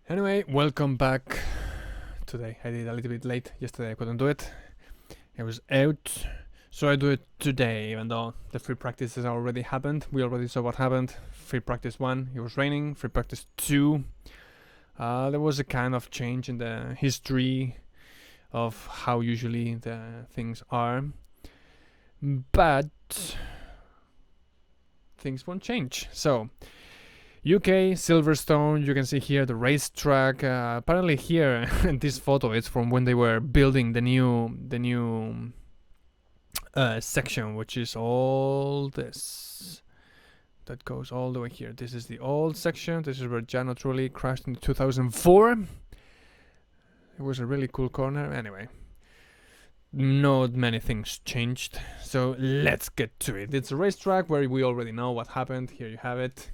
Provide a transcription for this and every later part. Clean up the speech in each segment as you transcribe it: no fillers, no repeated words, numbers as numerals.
Anyway, welcome back. Today I did a little bit late. Yesterday I couldn't do it. I was out. So I do it today, even though the free practices already happened. We already saw what happened. Free practice 1, it was raining. Free practice 2, there was a kind of change in the history of how usually the things are. But things won't change. So UK Silverstone, you can see here the racetrack. Apparently here in this photo it's from when they were building the new section, which is all this that goes all the way here. This is the old section. This is where Jano Trulli crashed in 2004. It was a really cool corner. Anyway, not many things changed, so let's get to it. It's a racetrack where we already know what happened. Here you have it.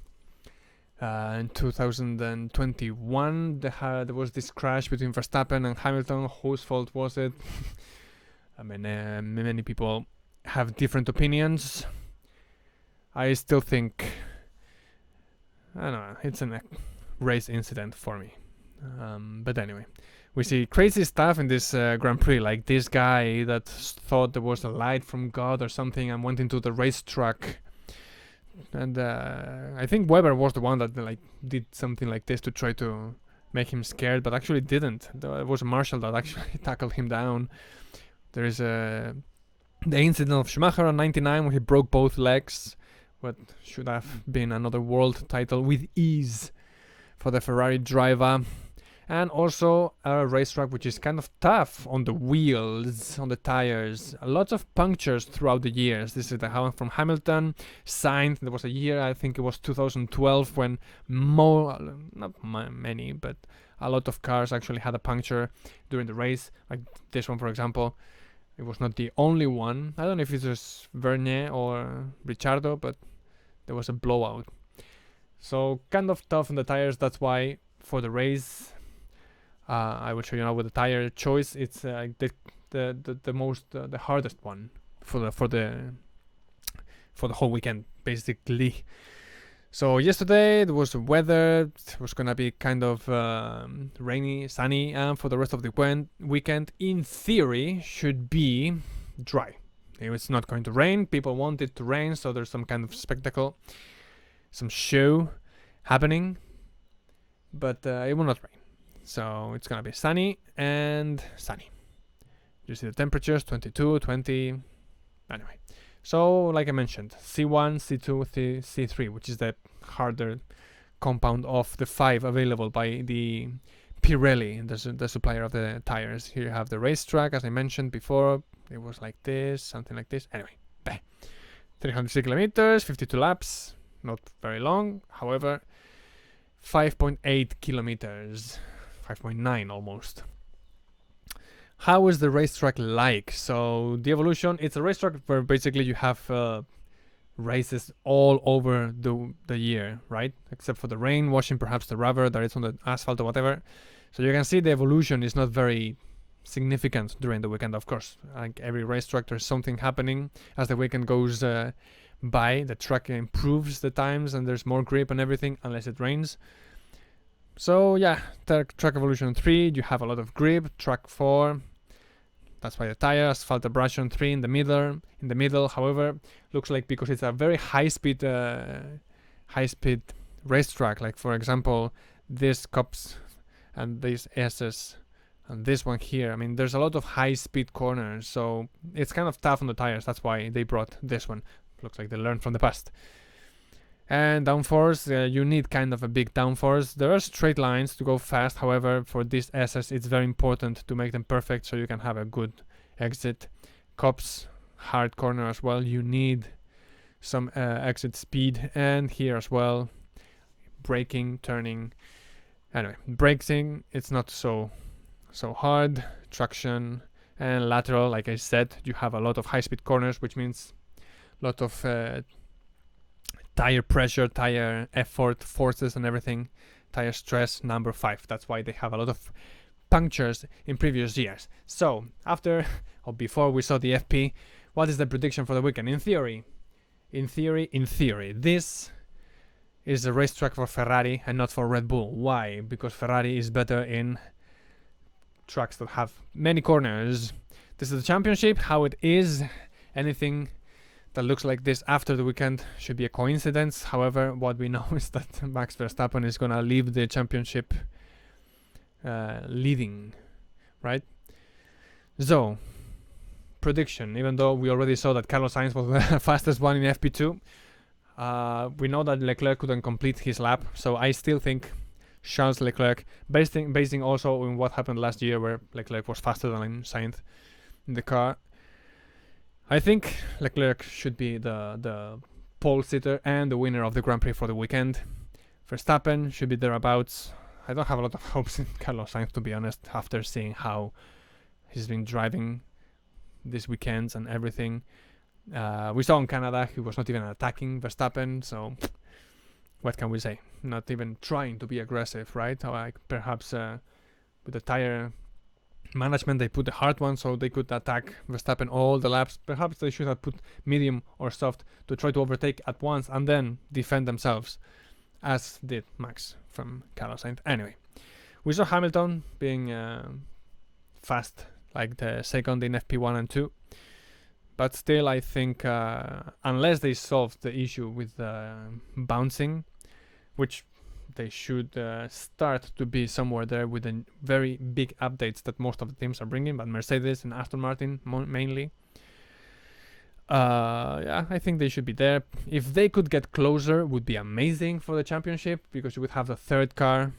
In 2021 there was this crash between Verstappen and Hamilton. Whose fault was it? I mean, many people have different opinions. I still think, I don't know, it's a race incident for me. But anyway, we see crazy stuff in this Grand Prix, like this guy that thought there was a light from God or something and went into the racetrack. And I think Weber was the one that did something like this to try to make him scared, but actually didn't. It was Marshall that actually tackled him down. There is the incident of Schumacher on 99 where he broke both legs, what should have been another world title with ease for the Ferrari driver. And also a racetrack which is kind of tough on the wheels, on the tires. Lots of punctures throughout the years. This is the one from Hamilton. Sainz, there was a year, I think it was 2012, when not many, but a lot of cars actually had a puncture during the race. Like this one, for example. It was not the only one. I don't know if it was Vergne or Ricciardo, but there was a blowout. So kind of tough on the tires. That's why for the race, I will show you now with the tire choice. It's the hardest one for the whole weekend, basically. So yesterday there was weather. It was gonna be kind of rainy, sunny, and for the rest of the weekend, in theory, should be dry. It's not going to rain. People want it to rain, so there's some kind of spectacle, some show happening, but it will not rain. So it's gonna be sunny and sunny. You see the temperatures, 22, 20. Anyway, so like I mentioned, C1, C2, C3, which is the harder compound of the 5 available by the Pirelli, the supplier of the tires. Here you have the racetrack, as I mentioned before. It was like this, something like this. Anyway, 360 kilometers, 52 laps, not very long. However, 5.8 kilometers. 5.9 almost. How is the racetrack like? So the Evolution, it's a racetrack where basically you have races all over the year, right? Except for the rain washing perhaps the rubber that is on the asphalt or whatever. So you can see the evolution is not very significant during the weekend, of course. Like every racetrack, there's something happening as the weekend goes by. The track improves the times and there's more grip and everything, unless it rains. So yeah, track evolution 3, you have a lot of grip. Track 4, that's why the tire. Asphalt abrasion 3 in the middle. However, looks like because it's a very high speed racetrack. Like for example, this Cups and this S's and this one here. I mean, there's a lot of high speed corners, so it's kind of tough on the tires. That's why they brought this one. Looks like they learned from the past. And downforce, you need kind of a big downforce. There are straight lines to go fast. However, for these S's, it's very important to make them perfect so you can have a good exit. Cops, hard corner as well. You need some exit speed. And here as well, braking, turning. Anyway, braking, it's not so hard. Traction and lateral, like I said, you have a lot of high-speed corners, which means a lot of tire pressure, tire effort, forces and everything. Tire stress, number 5. That's why they have a lot of punctures in previous years. So after or before we saw the FP, what is the prediction for the weekend? In theory, this is a racetrack for Ferrari and not for Red Bull. Why? Because Ferrari is better in tracks that have many corners. This is the championship, how it is. Anything that looks like this after the weekend should be a coincidence. However, what we know is that Max Verstappen is gonna leave the championship leading, right? So, prediction. Even though we already saw that Carlos Sainz was the fastest one in FP2, we know that Leclerc couldn't complete his lap, so I still think Charles Leclerc, basing also on what happened last year where Leclerc was faster than Sainz in the car. I think Leclerc should be the pole sitter and the winner of the Grand Prix for the weekend. Verstappen should be thereabouts. I don't have a lot of hopes in Carlos Sainz, to be honest, after seeing how he's been driving these weekends and everything. We saw in Canada he was not even attacking Verstappen, so what can we say? Not even trying to be aggressive, right? Like perhaps with the tire management they put the hard one so they could attack Verstappen all the laps. Perhaps they should have put medium or soft to try to overtake at once and then defend themselves, as did Max from Carlos Sainz. Anyway, we saw Hamilton being fast, like the second in FP1 and 2. But still, I think unless they solve the issue with bouncing, which they should start to be somewhere there with the very big updates that most of the teams are bringing, but Mercedes and Aston Martin mainly. Yeah, I think they should be there. If they could get closer, would be amazing for the championship, because you would have the third car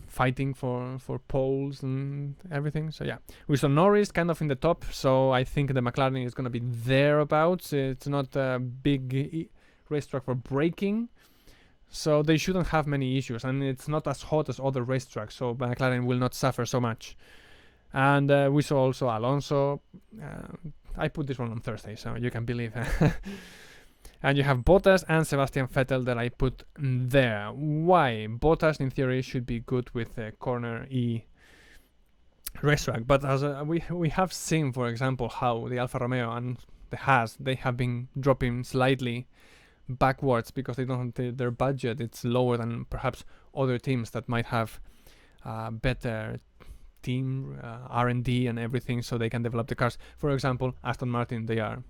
fighting for poles and everything. So yeah, we saw Norris kind of in the top, so I think the McLaren is going to be thereabouts. It's not a big racetrack for braking, so they shouldn't have many issues, and it's not as hot as other racetracks, so McLaren will not suffer so much. And we saw also Alonso. I put this one on Thursday, so you can believe. And you have Bottas and Sebastian Vettel that I put there. Why? Bottas, in theory, should be good with the corner E racetrack, but as we have seen, for example, how the Alfa Romeo and the Haas, they have been dropping slightly backwards because they don't have their budget. It's lower than perhaps other teams that might have better team R&D and everything, so they can develop the cars. For example, Aston Martin, they are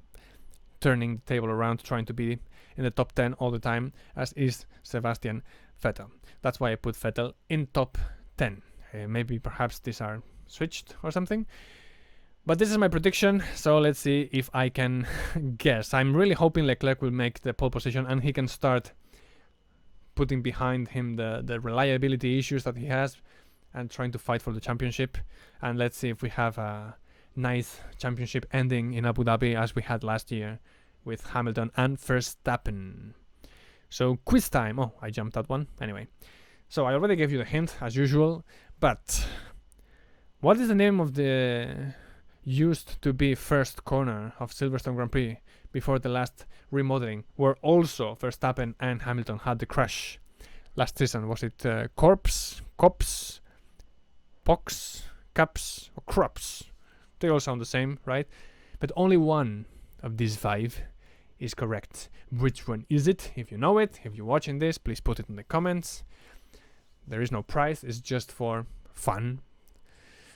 turning the table around, trying to be in the top 10 all the time, as is Sebastian Vettel. That's why I put Vettel in top 10. Maybe perhaps these are switched or something, but this is my prediction, so let's see if I can guess. I'm really hoping Leclerc will make the pole position and he can start putting behind him the reliability issues that he has and trying to fight for the championship. And let's see if we have a nice championship ending in Abu Dhabi as we had last year with Hamilton and Verstappen. So quiz time. Oh, I jumped that one. Anyway, so I already gave you the hint as usual, but what is the name of the used to be first corner of Silverstone Grand Prix before the last remodeling, where also Verstappen and Hamilton had the crash last season? Was it Cops, Pox, Caps, or Crops? They all sound the same, right? But only one of these 5 is correct. Which one is it? If you know it, if you're watching this, please put it in the comments. There is no prize, it's just for fun.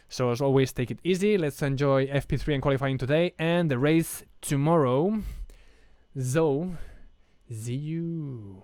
So as always, take it easy. Let's enjoy FP3 and qualifying today and the race tomorrow. So, see you.